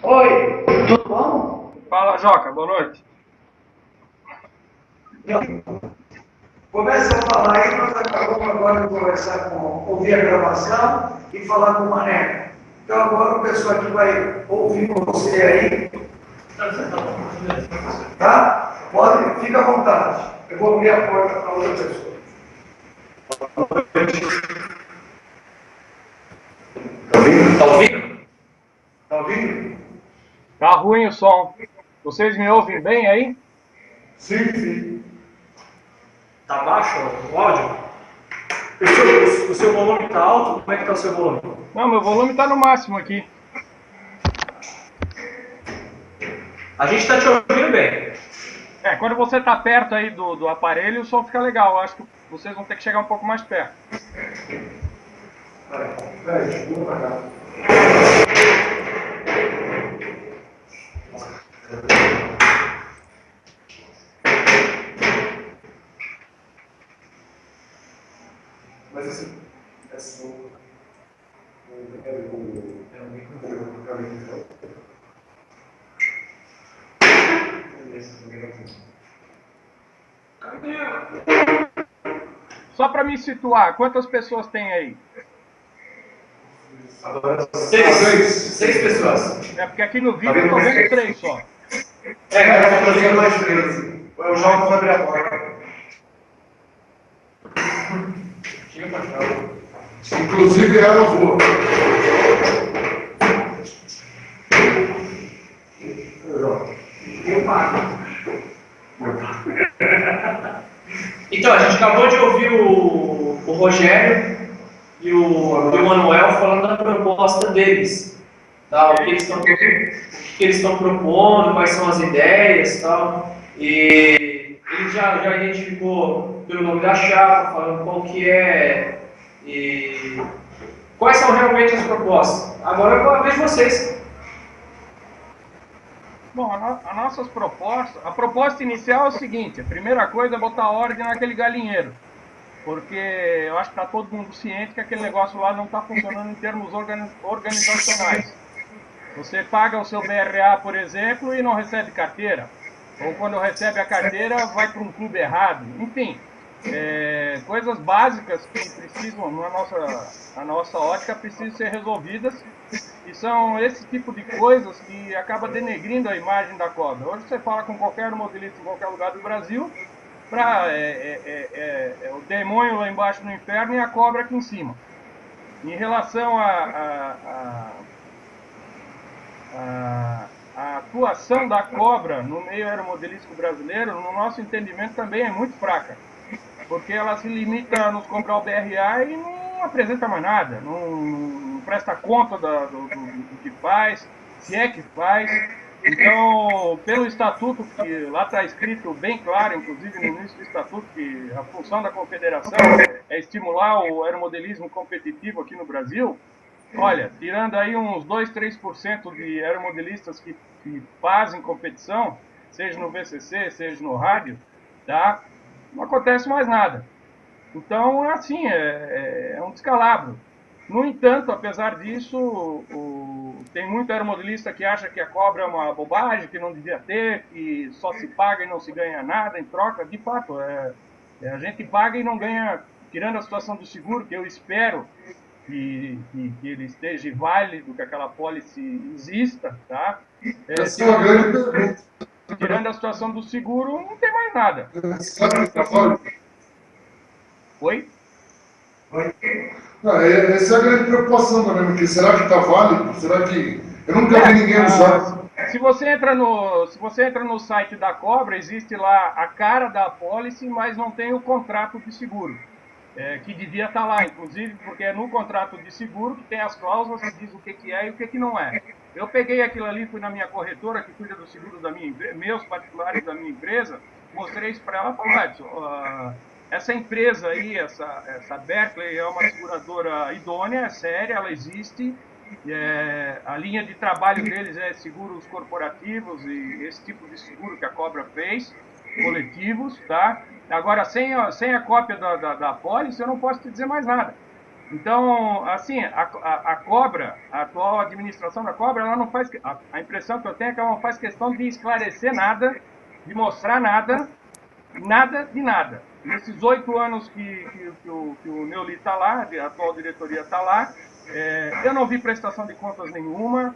Oi, tudo bom? Fala, Joca, boa noite. Começa a falar aí, nós acabamos agora de conversar ouvir a gravação e falar com o Mané. Então agora o pessoal que vai ouvir você aí, tá? Pode, fica à vontade. Eu vou abrir a porta para outra pessoa. Tá ouvindo? Tá ouvindo? Tá ouvindo? Tá ruim o som. Vocês me ouvem bem aí? Sim, sim. Tá baixo o áudio? O seu volume tá alto? Como é que tá o seu volume? Não, meu volume tá no máximo aqui. A gente tá te ouvindo bem. Quando você tá perto aí do aparelho, o som fica legal. Eu acho que vocês vão ter que chegar um pouco mais perto. Peraí, vamos pra cá. Mas esse Só para me situar, quantas pessoas tem aí? Seis pessoas. Porque aqui no vídeo eu tô vendo 3 só. eu vou fazer mais 13. Eu jogo para abrir a porta. Inclusive ela voa. Eu pago. Então, a gente acabou de ouvir o Rogério e o Emanuel falando da proposta deles. Tá? O que eles estão propondo, quais são as ideias tal. E ele já identificou pelo nome da chapa, falando qual que é e quais são realmente as propostas. Agora eu vou ver vocês. Bom, as nossas propostas, a proposta inicial é o seguinte: a primeira coisa é botar ordem naquele galinheiro, porque eu acho que está todo mundo ciente que aquele negócio lá não está funcionando em termos organizacionais. Você paga o seu BRA, por exemplo, e não recebe carteira, ou quando recebe a carteira vai para um clube errado, enfim, coisas básicas que precisam, na nossa ótica, precisam ser resolvidas. E são esse tipo de coisas que acaba denegrindo a imagem da cobra. Hoje você fala com qualquer modelista em qualquer lugar do Brasil, o demônio lá embaixo no inferno e a cobra aqui em cima. Em relação à atuação da cobra no meio aeromodelístico brasileiro, no nosso entendimento também é muito fraca, porque ela se limita a nos comprar o BRA e não apresenta mais nada, não presta conta do que faz, se é que faz. Então, pelo estatuto, que lá está escrito bem claro, inclusive no início do estatuto, que a função da confederação é estimular o aeromodelismo competitivo aqui no Brasil. Olha, tirando aí uns 2, 3% de aeromodelistas que fazem competição, seja no VCC, seja no rádio, tá? Não acontece mais nada. Então, assim, é um descalabro. No entanto, apesar disso, tem muito aeromodelista que acha que a cobra é uma bobagem, que não devia ter, que só se paga e não se ganha nada em troca. De fato, a gente paga e não ganha, tirando a situação do seguro, que eu espero que ele esteja válido, que aquela pólice exista, tá? Essa é uma grande pergunta. Tirando a situação do seguro, não tem mais nada. Sabe que tá fora? Oi? Essa é a grande preocupação também, porque será que está válido? Será que. Eu nunca vi ninguém usar. Se você entra no site da Cobra, existe lá a cara da apólice, mas não tem o contrato de seguro, que devia estar lá, inclusive, porque é no contrato de seguro que tem as cláusulas que diz o que é e o que não é. Eu peguei aquilo ali, fui na minha corretora, que cuida do seguro da meus particulares da minha empresa, mostrei isso para ela e falei, Edson, essa empresa aí, essa Berkeley é uma seguradora idônea, é séria, ela existe. A linha de trabalho deles é seguros corporativos e esse tipo de seguro que a Cobra fez, coletivos, tá? Agora, sem a cópia da apólice, eu não posso te dizer mais nada. Então, assim, a Cobra, a atual administração da Cobra, ela não faz. A impressão que eu tenho é que ela não faz questão de esclarecer nada, de mostrar nada, nada de nada. Nesses 8 anos que o Neuli está lá, a atual diretoria está lá, eu não vi prestação de contas nenhuma.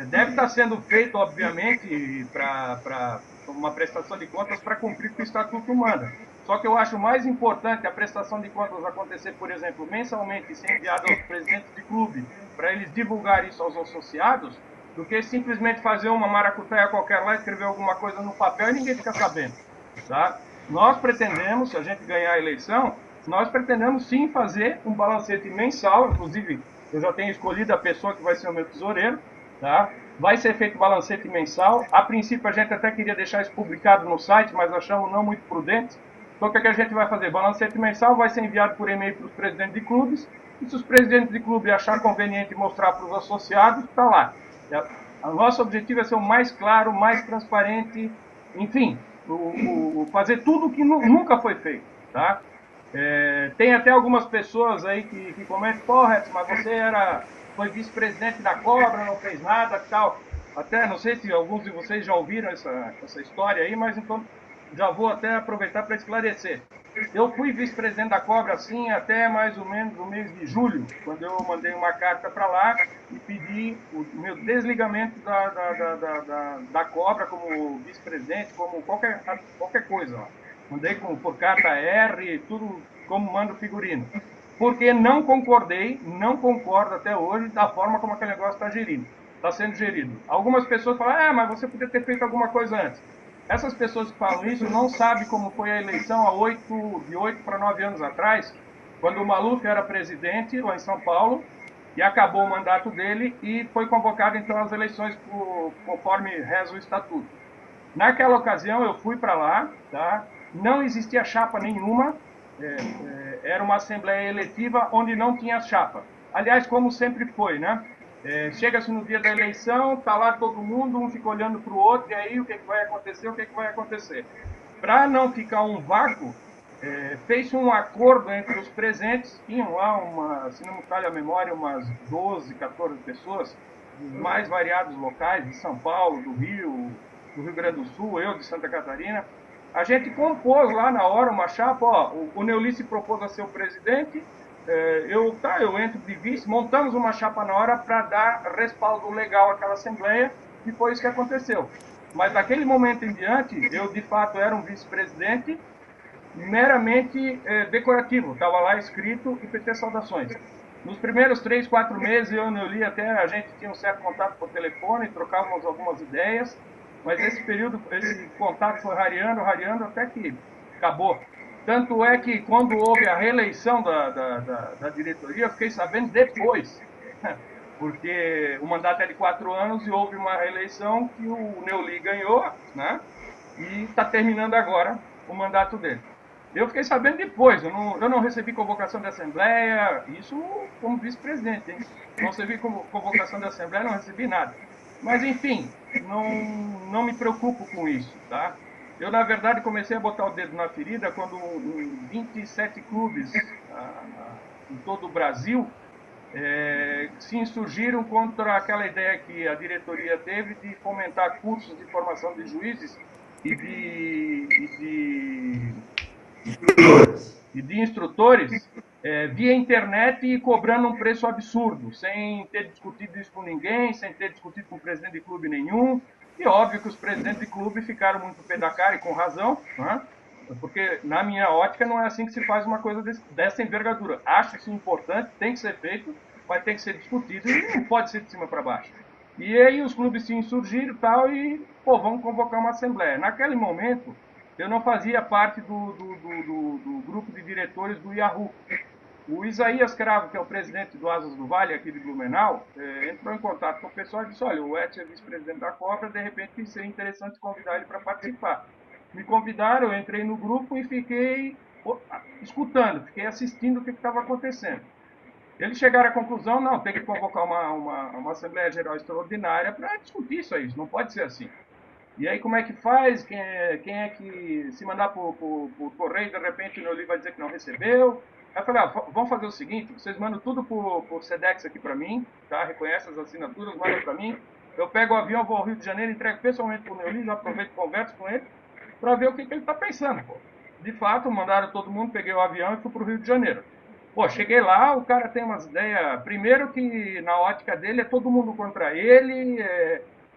Deve estar sendo feito, obviamente, para uma prestação de contas para cumprir o que o Estatuto manda. Só que eu acho mais importante a prestação de contas acontecer, por exemplo, mensalmente, ser enviada aos presidentes de clube, para eles divulgarem isso aos associados, do que simplesmente fazer uma maracutaia qualquer lá, escrever alguma coisa no papel e ninguém fica sabendo. Tá? Nós pretendemos, se a gente ganhar a eleição, nós pretendemos sim fazer um balancete mensal, inclusive eu já tenho escolhido a pessoa que vai ser o meu tesoureiro, tá? Vai ser feito balancete mensal. A princípio a gente até queria deixar isso publicado no site, mas achamos não muito prudente. Então o que a gente vai fazer? Balancete mensal vai ser enviado por e-mail para os presidentes de clubes, e se os presidentes de clube achar conveniente mostrar para os associados, está lá. O nosso objetivo é ser o mais claro, mais transparente, enfim, fazer tudo o que nunca foi feito, tá? Tem até algumas pessoas aí que comentam, porra, mas você foi vice-presidente da Cobra, não fez nada, tal. Até, não sei se alguns de vocês já ouviram essa história aí, mas então já vou até aproveitar para esclarecer. Eu fui vice-presidente da Cobra, assim, até mais ou menos no mês de julho, quando eu mandei uma carta para lá e pedi o meu desligamento da Cobra como vice-presidente, como qualquer coisa. Ó. Mandei por carta R, tudo como manda o figurino. Porque não concordei, não concordo até hoje da forma como aquele negócio está sendo gerido. Algumas pessoas falam, mas você podia ter feito alguma coisa antes. Essas pessoas que falam isso não sabem como foi a eleição de 8 para 9 anos atrás, quando o Maluf era presidente lá em São Paulo, e acabou o mandato dele e foi convocado então as eleições conforme reza o estatuto. Naquela ocasião eu fui para lá, tá? Não existia chapa nenhuma, era uma assembleia eletiva onde não tinha chapa. Aliás, como sempre foi, né? Chega-se no dia da eleição, tá lá todo mundo, um fica olhando para o outro, e aí o que vai acontecer, o que vai acontecer. Para não ficar um vácuo, fez um acordo entre os presentes, tinham lá, se não me falha a memória, umas 12, 14 pessoas, dos mais variados locais, de São Paulo, do Rio Grande do Sul, eu de Santa Catarina. A gente compôs lá na hora uma chapa, ó, o Neuli se propôs a ser o presidente, eu entro de vice, montamos uma chapa na hora para dar respaldo legal àquela assembleia, e foi isso que aconteceu. Mas daquele momento em diante, eu de fato era um vice-presidente meramente decorativo, estava lá escrito IPT Saudações. Nos primeiros 3, 4 meses, eu e o Neuli até a gente tinha um certo contato por telefone, trocávamos algumas ideias, mas esse contato foi rareando, até que acabou. Tanto é que quando houve a reeleição da diretoria, eu fiquei sabendo depois, porque o mandato é de 4 anos e houve uma reeleição que o Neuli ganhou, né? E está terminando agora o mandato dele. Eu fiquei sabendo depois, eu não recebi convocação da Assembleia, isso como vice-presidente, hein? Não recebi convocação da Assembleia, não recebi nada. Mas, enfim, não me preocupo com isso, tá? Eu, na verdade, comecei a botar o dedo na ferida quando 27 clubes em todo o Brasil se insurgiram contra aquela ideia que a diretoria teve de fomentar cursos de formação de juízes e de instrutores via internet e cobrando um preço absurdo, sem ter discutido isso com ninguém, sem ter discutido com o presidente de clube nenhum. E óbvio que os presidentes de clube ficaram muito pé da cara e com razão, né? Porque na minha ótica não é assim que se faz uma coisa dessa envergadura. Acho isso importante, tem que ser feito, mas tem que ser discutido e não pode ser de cima para baixo. E aí os clubes se insurgiram e vamos convocar uma assembleia. Naquele momento, eu não fazia parte do grupo de diretores do Yahoo. O Isaías Cravo, que é o presidente do Asas do Vale, aqui de Blumenau, entrou em contato com o pessoal e disse, olha, o Edson é vice-presidente da Cobra, de repente seria interessante convidar ele para participar. Me convidaram, eu entrei no grupo e fiquei escutando, fiquei assistindo o que estava acontecendo. Eles chegaram à conclusão, não, tem que convocar uma Assembleia Geral Extraordinária para discutir isso aí, não pode ser assim. E aí como é que faz? Quem é que se mandar por correio, de repente o Neuli vai dizer que não recebeu? Aí eu falei, vamos fazer o seguinte, vocês mandam tudo por Sedex aqui para mim, tá? Reconhece as assinaturas, mandam para mim. Eu pego o avião, vou ao Rio de Janeiro, entrego pessoalmente pro Neoli, já aproveito e converso com ele, para ver o que ele está pensando, pô. De fato, mandaram todo mundo, peguei o avião e fui pro Rio de Janeiro. Pô, cheguei lá, o cara tem umas ideias. Primeiro que na ótica dele é todo mundo contra ele,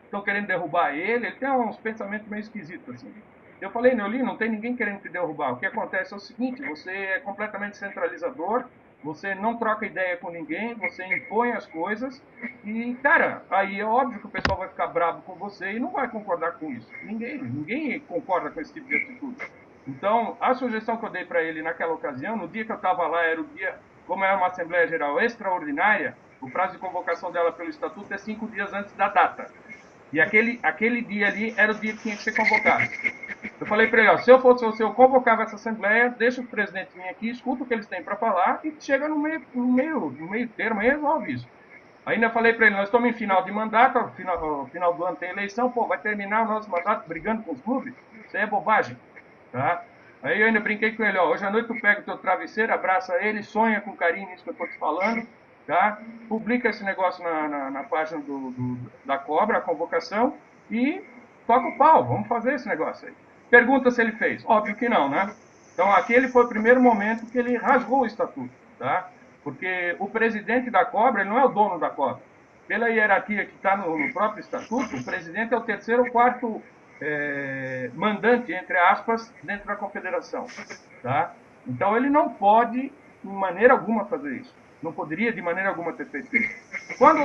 estão querendo derrubar ele tem uns pensamentos meio esquisitos, assim. Eu falei, Neoli, não tem ninguém querendo te derrubar. O que acontece é o seguinte, você é completamente centralizador, você não troca ideia com ninguém, você impõe as coisas e, cara, aí é óbvio que o pessoal vai ficar bravo com você e não vai concordar com isso. Ninguém concorda com esse tipo de atitude. Então, a sugestão que eu dei para ele naquela ocasião, no dia que eu estava lá, era o dia, como é uma Assembleia Geral extraordinária, o prazo de convocação dela pelo Estatuto é 5 dias antes da data. E aquele dia ali era o dia que tinha que ser convocado. Eu falei para ele, ó, se eu fosse você, eu convocava essa Assembleia, deixa os presidentes virem aqui, escuta o que eles têm para falar e chega no meio termo e resolve isso. Ainda falei para ele, nós estamos em final de mandato, final do ano tem eleição, pô, vai terminar o nosso mandato brigando com os clubes? Isso aí é bobagem. Tá? Aí eu ainda brinquei com ele, ó, hoje à noite tu pega o teu travesseiro, abraça ele, sonha com carinho nisso que eu tô te falando, tá? Publica esse negócio na página da Cobra, a convocação, e toca o pau, vamos fazer esse negócio aí. Pergunta se ele fez. Óbvio que não, né? Então aquele foi o primeiro momento que ele rasgou o estatuto, tá? Porque o presidente da Cobra, ele não é o dono da Cobra. Pela hierarquia que está no próprio estatuto, o presidente é o terceiro ou quarto mandante, entre aspas, dentro da confederação. Tá? Então ele não pode, de maneira alguma, fazer isso. Não poderia, de maneira alguma, ter feito isso. Quando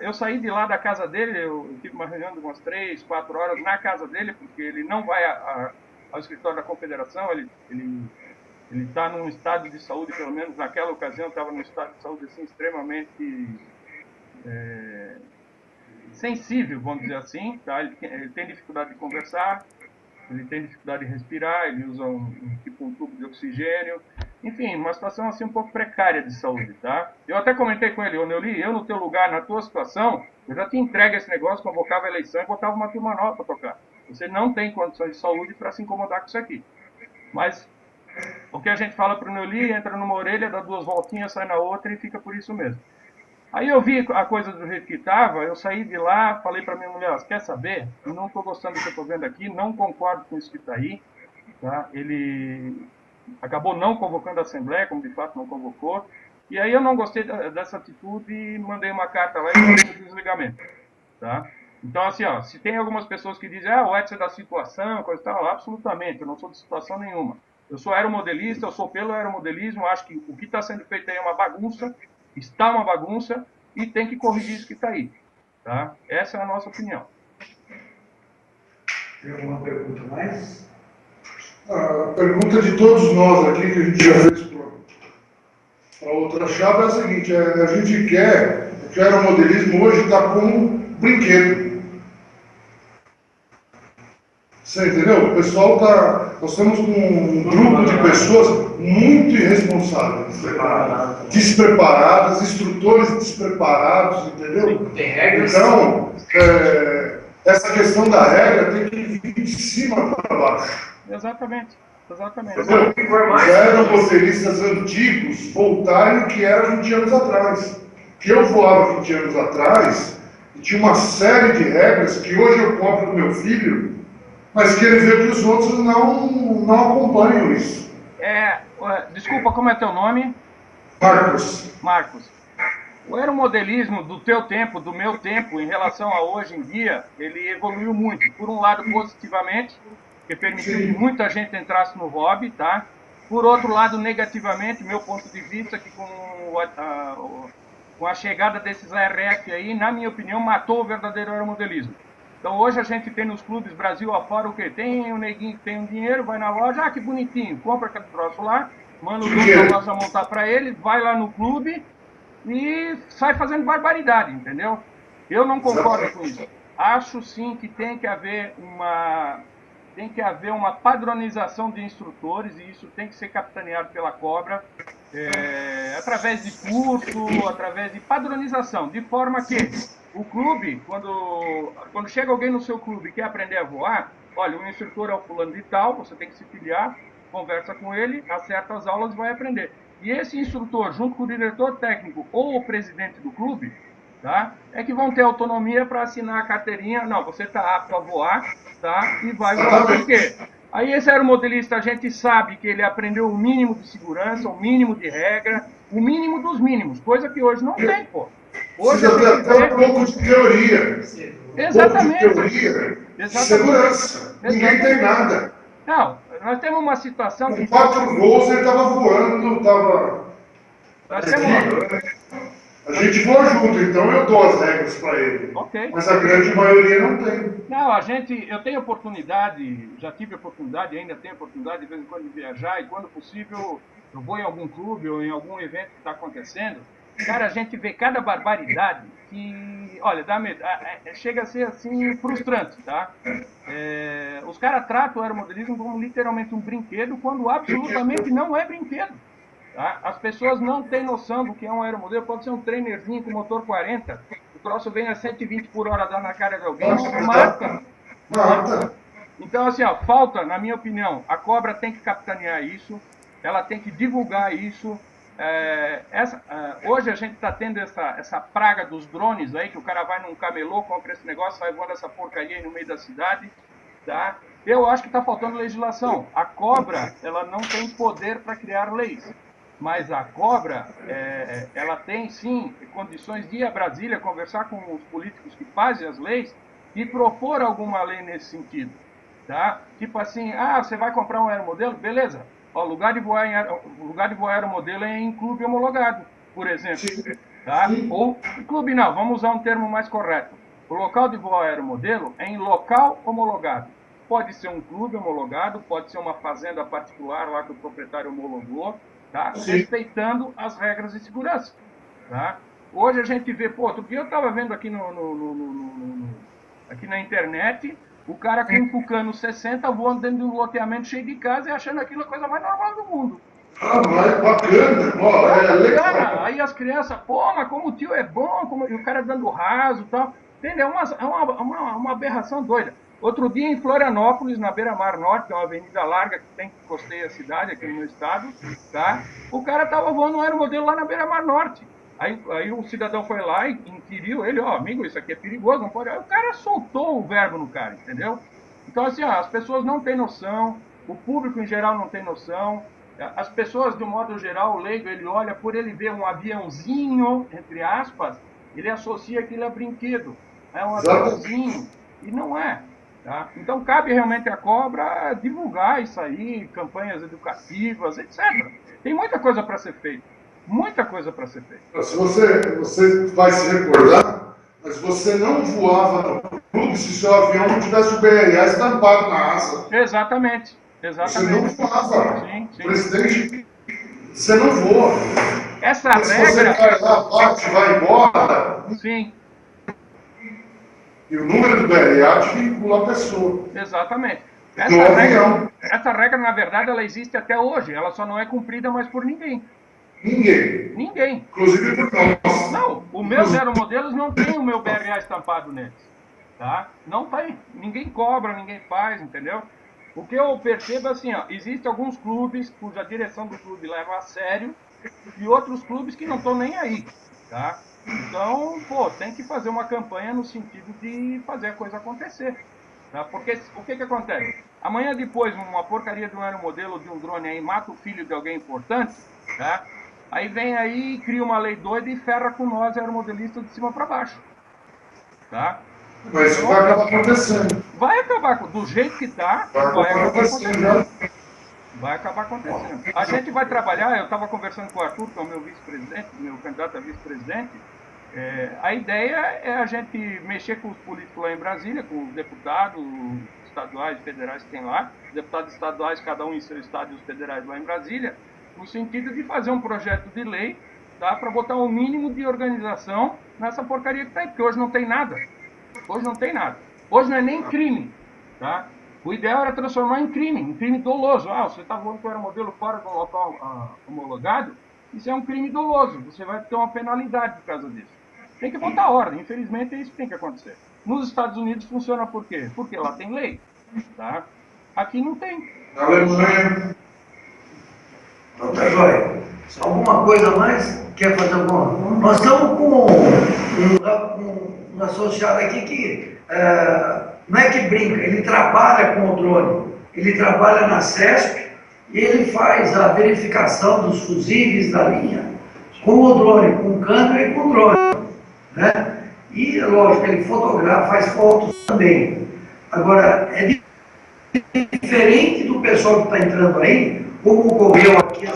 eu saí de lá da casa dele, eu tive uma reunião de umas 3, 4 horas na casa dele, porque ele não vai ao escritório da confederação, ele está num estado de saúde, pelo menos naquela ocasião, estava num estado de saúde assim, extremamente sensível, vamos dizer assim, tá? Ele tem dificuldade de conversar, ele tem dificuldade de respirar, ele usa um tubo de oxigênio, enfim, uma situação assim um pouco precária de saúde, tá? Eu até comentei com ele, Neoli, eu no teu lugar, na tua situação, eu já te entrego esse negócio, convocava a eleição e botava uma turma nova para tocar. Você não tem condições de saúde para se incomodar com isso aqui. Mas o que a gente fala para o Neoli, entra numa orelha, dá 2 voltinhas, sai na outra e fica por isso mesmo. Aí eu vi a coisa do jeito que estava, eu saí de lá, falei para minha mulher, quer saber? Eu não estou gostando do que eu estou vendo aqui, não concordo com isso que está aí. Tá? Ele acabou não convocando a Assembleia, como de fato não convocou. E aí eu não gostei dessa atitude e mandei uma carta lá e falei o desligamento. Tá? Então, assim, ó, se tem algumas pessoas que dizem, o Edson é da situação, coisa e tal, absolutamente, eu não sou de situação nenhuma. Eu sou aeromodelista, eu sou pelo aeromodelismo, acho que o que está sendo feito aí é uma bagunça, está uma bagunça e tem que corrigir isso que está aí. Tá? Essa é a nossa opinião. Tem alguma pergunta mais? A pergunta de todos nós aqui, que a gente já fez para outra chave, é a seguinte: a gente quer, o aeromodelismo hoje está como um brinquedo. Você entendeu? O pessoal está. Nós estamos com um grupo de pessoas muito irresponsáveis, despreparadas, instrutores despreparados, entendeu? Tem regras. Então, essa questão da regra tem que vir de cima para baixo. Exatamente. Exatamente. Os aeromodelistas antigos voltarem o que era 20 anos atrás. Que eu voava 20 anos atrás e tinha uma série de regras que hoje eu cobro do meu filho, mas que ele vê que os outros não acompanham isso. Desculpa, como é teu nome? Marcos. O aeromodelismo do teu tempo, do meu tempo, em relação a hoje em dia, ele evoluiu muito. Por um lado, positivamente, que permitiu que muita gente entrasse no hobby, tá? Por outro lado, negativamente, meu ponto de vista, que com a chegada desses ARF aí, na minha opinião, matou o verdadeiro aeromodelismo. Então hoje a gente tem nos clubes Brasil afora o quê? Tem um neguinho que tem um dinheiro, vai na loja, que bonitinho, compra aquele troço lá, manda o dono da loja montar para ele, vai lá no clube e sai fazendo barbaridade, entendeu? Eu não concordo com isso. Acho sim que tem que haver uma padronização de instrutores e isso tem que ser capitaneado pela Cobra, através de curso, através de padronização, de forma que o clube, quando chega alguém no seu clube e quer aprender a voar, olha, o instrutor é o fulano de tal, você tem que se filiar, conversa com ele, acerta as aulas e vai aprender. E esse instrutor, junto com o diretor técnico ou o presidente do clube, tá, é que vão ter autonomia para assinar a carteirinha. Não, você está apto a voar, tá, e vai voar. Por quê? Aí esse aeromodelista, a gente sabe que ele aprendeu o mínimo de segurança, o mínimo de regra, o mínimo dos mínimos, coisa que hoje não tem, pô. Hoje precisa ter um pouco de teoria. Exatamente. Um pouco de teoria. Segurança. Ninguém tem nada. Não, nós temos uma situação Com que... 4 voos ele estava voando, estava... Nós temos... A gente voa junto, então eu dou as regras para ele. Ok. Mas a grande maioria não tem. Não, eu tenho oportunidade, já tive oportunidade, ainda tenho oportunidade de vez em quando de viajar, e quando possível eu vou em algum clube ou em algum evento que está acontecendo. Cara, a gente vê cada barbaridade que, olha, dá medo, chega a ser assim frustrante, tá? Os caras tratam o aeromodelismo como literalmente um brinquedo, quando absolutamente não é brinquedo. Tá? As pessoas não têm noção do que é um aeromodelo. Pode ser um trainerzinho com motor 40, o troço vem a 120 por hora, dá na cara de alguém, mata. Então, assim, ó, falta, na minha opinião, a Cobra tem que capitanear isso, ela tem que divulgar isso. Hoje a gente está tendo essa praga dos drones aí, que o cara vai num camelô, compra esse negócio, vai voando essa porcaria aí no meio da cidade, tá? Eu acho que está faltando legislação. A Cobra, ela não tem poder para criar leis, mas a Cobra, ela tem sim condições de ir a Brasília, conversar com os políticos que fazem as leis e propor alguma lei nesse sentido, tá? Tipo assim, você vai comprar um aeromodelo? Beleza. O lugar de voar aeromodelo é em clube homologado, por exemplo. Tá? Ou clube não, vamos usar um termo mais correto. O local de voar aeromodelo é em local homologado. Pode ser um clube homologado, pode ser uma fazenda particular lá que o proprietário homologou, tá? Respeitando as regras de segurança. Tá? Hoje a gente vê, outro dia eu estava vendo aqui, aqui na internet, o cara com um Tucano 60 voando dentro de um loteamento cheio de casa e achando aquilo a coisa mais normal do mundo. Mas bacana, legal. Aí as crianças, mas como o tio é bom, e o cara dando raso e tal. Entendeu? É uma aberração doida. Outro dia em Florianópolis, na Beira-Mar Norte, que é uma avenida larga que costeia a cidade aqui no meu estado, tá? O cara tava voando um aeromodelo lá na Beira-Mar Norte. Aí o cidadão foi lá e inquiriu ele, amigo, isso aqui é perigoso, não pode... Aí o cara soltou o verbo no cara, entendeu? Então, assim, as pessoas não têm noção, o público em geral não tem noção, as pessoas, de um modo geral, o leigo, ele olha, por ele ver um aviãozinho, entre aspas, ele associa aquilo a brinquedo, é um aviãozinho, e não é. Tá? Então, cabe realmente à Cobra divulgar isso aí, campanhas educativas, etc. Tem muita coisa para ser feita. Muita coisa para ser feita. Se você vai se recordar, mas você não voava no clube se seu avião não tivesse o BRA estampado na asa. Exatamente. Você não voava. Sim. Presidente, você não voa. Essa mas regra... Se você cai lá, bate, vai embora. Sim. E o número do BRA te vincula a pessoa. Exatamente. Essa regra, na verdade, ela existe até hoje. Ela só não é cumprida mais por ninguém. Ninguém. Inclusive por nós. Não, os meus aeromodelos não tem o meu BRA estampado neles. Tá? Não tem. Ninguém cobra, ninguém faz, entendeu? O que eu percebo é assim, existem alguns clubes cuja direção do clube leva a sério e outros clubes que não estão nem aí. Tá? Então, tem que fazer uma campanha no sentido de fazer a coisa acontecer. Tá? Porque o que acontece? Amanhã depois, uma porcaria de um aeromodelo, de um drone aí, mata o filho de alguém importante, tá? Aí vem aí, cria uma lei doida e ferra com nós, aeromodelistas, de cima para baixo. Tá? Mas isso vai acabar acontecendo. Vai acabar, do jeito que está, vai acabar acontecendo. Vai acabar acontecendo. A gente vai trabalhar, eu estava conversando com o Arthur, que é o meu vice-presidente, meu candidato a vice-presidente. A ideia é a gente mexer com os políticos lá em Brasília, com os deputados estaduais e federais que tem lá, deputados estaduais, cada um em seu estado, e os federais lá em Brasília, no sentido de fazer um projeto de lei, tá, para botar um mínimo de organização nessa porcaria que está aí, porque hoje não tem nada. Hoje não tem nada. Hoje não é nem crime. Tá? O ideal era transformar em crime doloso. Você está voando com o aeromodelo fora do local homologado, isso é um crime doloso. Você vai ter uma penalidade por causa disso. Tem que botar ordem. Infelizmente, é isso que tem que acontecer. Nos Estados Unidos funciona por quê? Porque lá tem lei. Tá? Aqui não tem. Na Alemanha. Não tá joia. Alguma coisa a mais? Quer fazer alguma? Nós estamos com um associado aqui que não é que brinca, ele trabalha com o drone. Ele trabalha na CESP e ele faz a verificação dos fusíveis da linha com o drone, com câmera e com drone. Né? E, lógico, ele fotografa, faz fotos também. Agora, é diferente do pessoal que está entrando aí, como ocorreu aqui A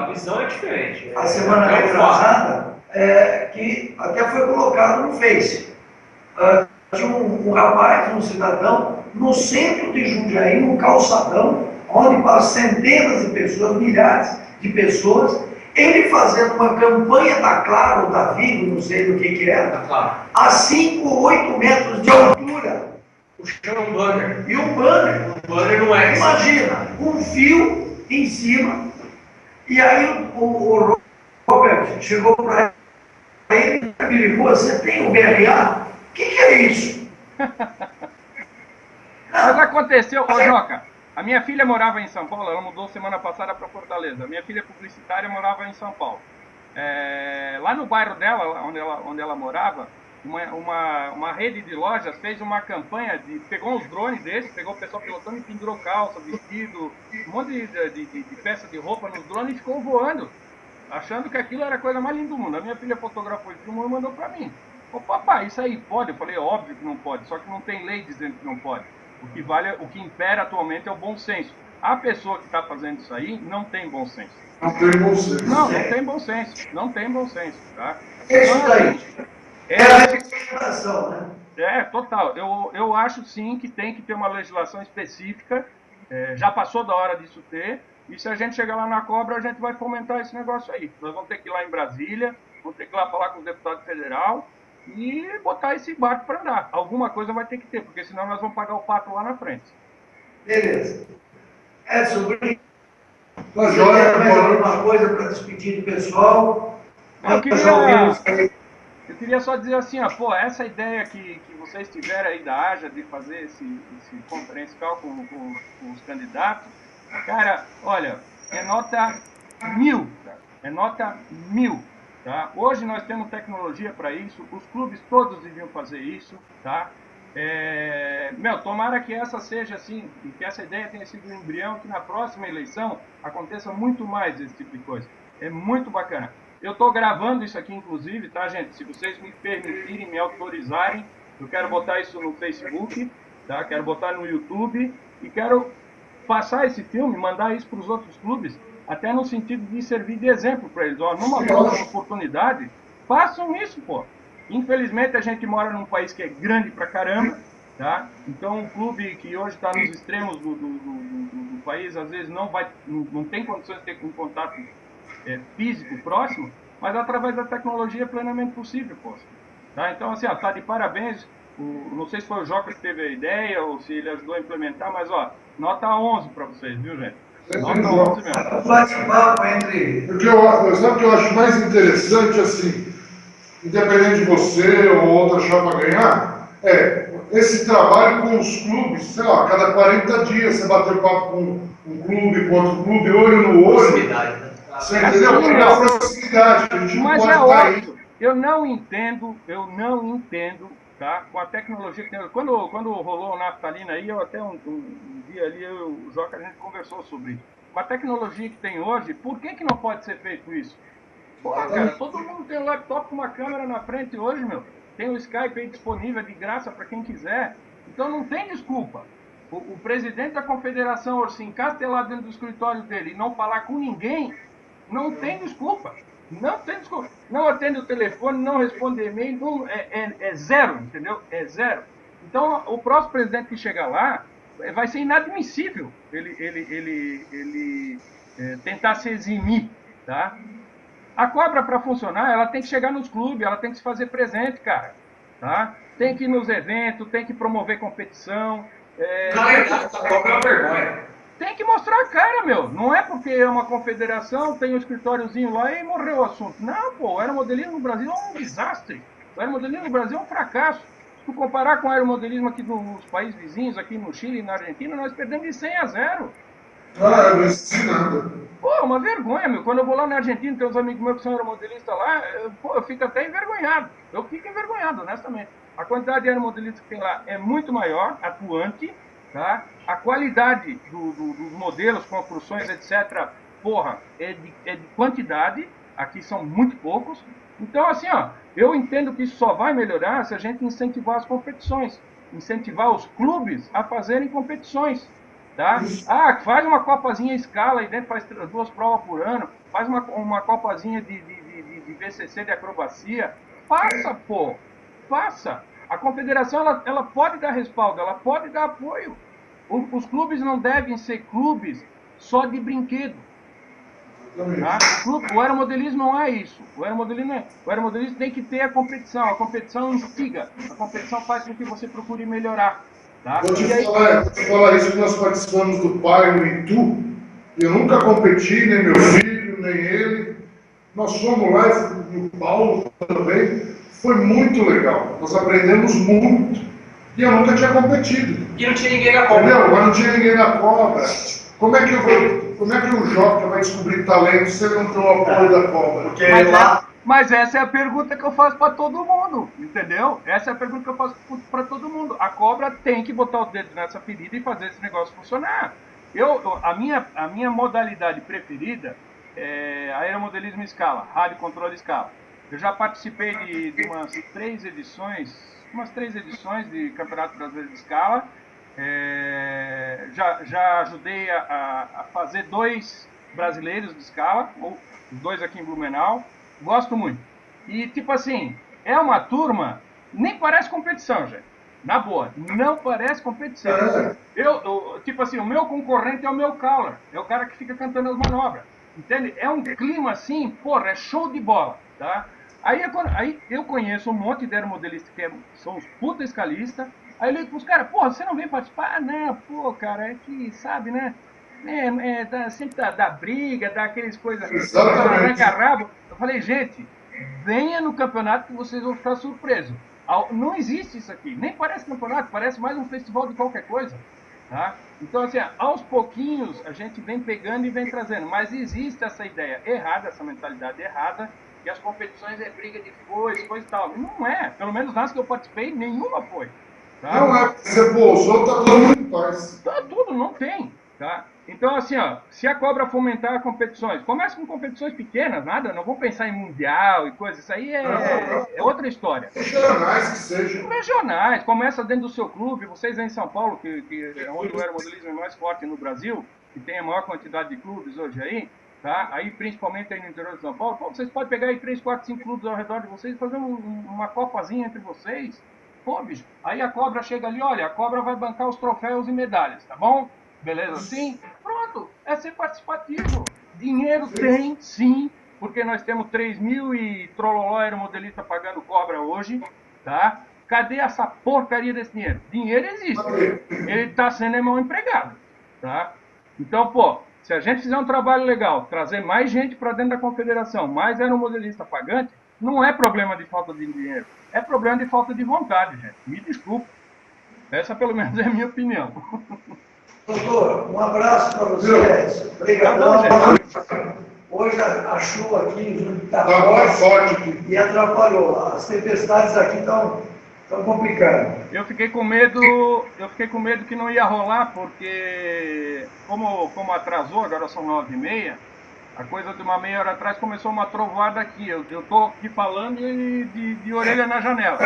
visão é diferente. a semana retrasada, que até foi colocado no Face. Tinha um rapaz, um cidadão, no centro de Jundiaí, num calçadão, onde passam centenas de pessoas, milhares de pessoas, ele fazendo uma campanha da Claro, da Vigo, não sei do que era, Claro. a 5 ou 8 metros de altura. Puxando um banner. E um banner, O banner não é imagina, um fio em cima, e aí o Robert chegou para ele e me ligou, você tem o BRA? O que é isso? Mas aconteceu, ô Joca, a minha filha morava em São Paulo, ela mudou semana passada para Fortaleza. Minha filha publicitária morava em São Paulo. Lá no bairro dela, onde ela morava, uma rede de lojas fez uma campanha pegou uns drones desses, pegou o pessoal pilotando e pendurou calça, vestido, um monte de peça de roupa nos drones e ficou voando, achando que aquilo era a coisa mais linda do mundo. A minha filha fotografou e filmou e mandou para mim. Ô papai, isso aí pode? Eu falei, óbvio que não pode, só que não tem lei dizendo que não pode. O que impera atualmente é o bom senso. A pessoa que está fazendo isso aí não tem bom senso. Não tem bom senso. Não tem bom senso. Não tem bom senso, tá? É isso daí. É a legislação, né? Total. Eu acho sim que tem que ter uma legislação específica. Já passou da hora disso ter. E se a gente chegar lá na Cobra, a gente vai fomentar esse negócio aí. Nós vamos ter que ir lá em Brasília, vamos ter que ir lá falar com o deputado federal e botar esse barco para andar. Alguma coisa vai ter que ter, porque senão nós vamos pagar o pato lá na frente. Beleza. Sobrinho, Tá você joia, quer mais boa noite. alguma coisa para despedir do pessoal? Eu queria só dizer assim, essa ideia que vocês tiveram aí da AJA de fazer esse conferencial com os candidatos, cara, olha, é nota 1000, cara. É nota 1000. Tá? Hoje nós temos tecnologia para isso, os clubes todos deviam fazer isso, tá? Tomara que essa seja assim, e que essa ideia tenha sido um embrião, que na próxima eleição aconteça muito mais esse tipo de coisa. É muito bacana. Eu estou gravando isso aqui, inclusive, tá, gente? Se vocês me permitirem, me autorizarem, eu quero botar isso no Facebook, tá? Quero botar no YouTube e quero passar esse filme, mandar isso para os outros clubes, até no sentido de servir de exemplo para eles. Numa próxima oportunidade, façam isso, pô. Infelizmente, a gente mora num país que é grande pra caramba, tá? Então, um clube que hoje está nos extremos do país, às vezes não tem condições de ter um contato físico próximo, mas através da tecnologia é plenamente possível, pô. Tá? Então, assim, tá de parabéns. Não sei se foi o Joca que teve a ideia ou se ele ajudou a implementar, mas, nota 11 para vocês, viu, gente? Nota 11 mesmo. Um bate-papo entre... Sabe o que eu acho mais interessante, assim, independente de você ou outra chapa ganhar, esse trabalho com os clubes, sei lá, cada 40 dias você bater papo com um clube, com outro clube, olho no olho. Proximidade, né? Você entendeu? Porque é a proximidade, a gente Mas não é pode estar aí. óbvio, eu não entendo, tá? Com a tecnologia que tem. Quando rolou o naftalina aí, eu até um dia ali, eu e o Joca, a gente conversou sobre isso. Com a tecnologia que tem hoje, por que não pode ser feito isso? Pô, cara, todo mundo tem um laptop com uma câmera na frente hoje, meu. Tem o Skype aí disponível de graça para quem quiser. Então não tem desculpa. O presidente da confederação, se encastelar dentro do escritório dele e não falar com ninguém, não tem desculpa. Não tem desculpa. Não atende o telefone, não responde e-mail, é zero, entendeu? É zero. Então, o próximo presidente que chegar lá vai ser inadmissível ele tentar se eximir, tá? A Cobra, para funcionar, ela tem que chegar nos clubes, ela tem que se fazer presente, cara, tá? Tem que ir nos eventos, tem que promover competição. A Cobra é uma vergonha. Tem que mostrar a cara, meu. Não é porque é uma confederação, tem um escritóriozinho lá e morreu o assunto. Não, pô, o aeromodelismo no Brasil é um desastre. O aeromodelismo no Brasil é um fracasso. Se tu comparar com o aeromodelismo aqui nos países vizinhos, aqui no Chile e na Argentina, nós perdemos de 100 a 0. Eu não entendi nada. Pô, uma vergonha, meu. Quando eu vou lá na Argentina, tem uns amigos meus que são aeromodelistas lá, eu fico até envergonhado. Eu fico envergonhado, honestamente. A quantidade de aeromodelistas que tem lá é muito maior, atuante, tá? A qualidade dos modelos, construções, etc., porra, é de quantidade. Aqui são muito poucos. Então, assim, ó, eu entendo que isso só vai melhorar se a gente incentivar as competições, incentivar os clubes a fazerem competições. Tá? Ah, faz uma copazinha escala aí dentro, faz 2 provas por ano, faz uma copazinha de VCC de acrobacia. Faça, pô! Faça! A confederação ela pode dar respaldo, ela pode dar apoio. Os clubes não devem ser clubes só de brinquedo. Tá? O aeromodelismo não é isso. O aeromodelismo tem que ter a competição instiga, a competição faz com que você procure melhorar. Tá? Vou te falar isso que nós participamos do PAI no Itu. Eu nunca competi, nem meu filho, nem ele. Nós fomos lá, e o Paulo também. Foi muito legal. Nós aprendemos muito. E eu nunca tinha competido. E não tinha ninguém na cobra. Entendeu? Mas não tinha ninguém na cobra. Como é que o Joca vai descobrir talento se ele não tem o apoio da cobra? Porque lá... Mas essa é a pergunta que eu faço para todo mundo, entendeu? Essa é a pergunta que eu faço para todo mundo. A cobra tem que botar o dedo nessa ferida e fazer esse negócio funcionar. A minha modalidade preferida é aeromodelismo em escala, rádio controle escala. Eu já participei de umas 3 edições de Campeonato Brasileiro de Escala. Já ajudei a fazer 2 brasileiros de escala, ou os 2 aqui em Blumenau. Gosto muito. E, tipo assim, é uma turma, nem parece competição, gente. Na boa, não parece competição. Tipo assim, o meu concorrente é o meu caller. É o cara que fica cantando as manobras. Entende? É um clima assim, porra, é show de bola, tá? Aí eu conheço um monte de aeromodelistas que são os puta escalistas. Aí eu ligo pros caras, porra, você não vem participar? Ah, não, pô, cara, é que, sabe, né? Sempre dá briga, dá aqueles coisas, arranca-rabo. Eu falei, gente, venha no campeonato que vocês vão ficar surpresos. Não existe isso aqui, nem parece campeonato, parece mais um festival de qualquer coisa. Tá? Então, assim, aos pouquinhos a gente vem pegando e vem trazendo, mas existe essa ideia errada, essa mentalidade errada, que as competições é briga de foice, coisa e tal. Não é, pelo menos nas que eu participei, nenhuma foi. Tá? Não é, você pousou, tá todo mundo em paz. Tá tudo, não tem. Tá? Então, assim, ó, se a cobra fomentar competições, começa com competições pequenas, nada, não vou pensar em mundial e coisas, isso aí é outra história. Regionais que sejam. Regionais, começa dentro do seu clube, vocês aí em São Paulo, que é onde o aeromodelismo é mais forte no Brasil, que tem a maior quantidade de clubes hoje aí, tá? Aí principalmente aí no interior de São Paulo, pô, vocês podem pegar aí 3, 4, 5 clubes ao redor de vocês e fazer uma copazinha entre vocês. Pô, bicho, aí a cobra chega ali, olha, a cobra vai bancar os troféus e medalhas, tá bom? Beleza assim? Pronto, é ser participativo. Dinheiro tem, sim, porque nós temos 3 mil e trololó aeromodelista pagando cobra hoje, tá? Cadê essa porcaria desse dinheiro? Dinheiro existe, ele está sendo mal empregado, tá? Então, pô, se a gente fizer um trabalho legal, trazer mais gente para dentro da confederação, mais aeromodelista pagante, não é problema de falta de dinheiro, é problema de falta de vontade, gente. Me desculpe. Essa, pelo menos, é a minha opinião. Doutor, um abraço para vocês. Obrigadão. Hoje a chuva aqui está forte e atrapalhou. As tempestades aqui estão complicando. Eu fiquei com medo que não ia rolar, porque como atrasou, agora são 9h30, a coisa de uma meia hora atrás começou uma trovoada aqui. Eu estou aqui falando e de orelha na janela.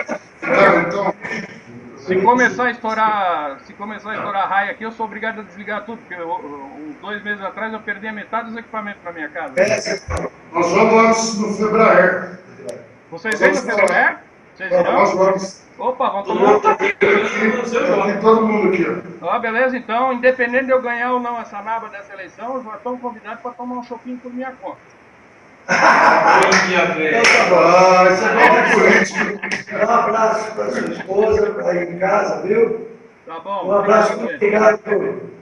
Então, Se começar a estourar raio aqui, eu sou obrigado a desligar tudo, porque uns 2 meses atrás eu perdi a metade dos equipamentos na minha casa. nós vamos lá no Febraer. Vocês vêm no Febraer? Vocês Nós irão? vamos. Opa, vamos tomar um... Aqui, todo mundo aqui, ó. Ó, beleza, então, independente de eu ganhar ou não essa naba dessa eleição, já estão convidados para tomar um chopinho por minha conta. Então tá bom. Ah, isso é bom político. Um abraço para sua esposa, aí em casa, viu? Tá bom? Um abraço, obrigado.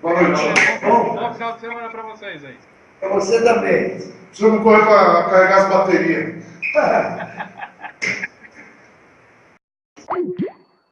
Boa noite. Bom final de semana para vocês aí. Para você também. Precisamos correr para carregar as baterias.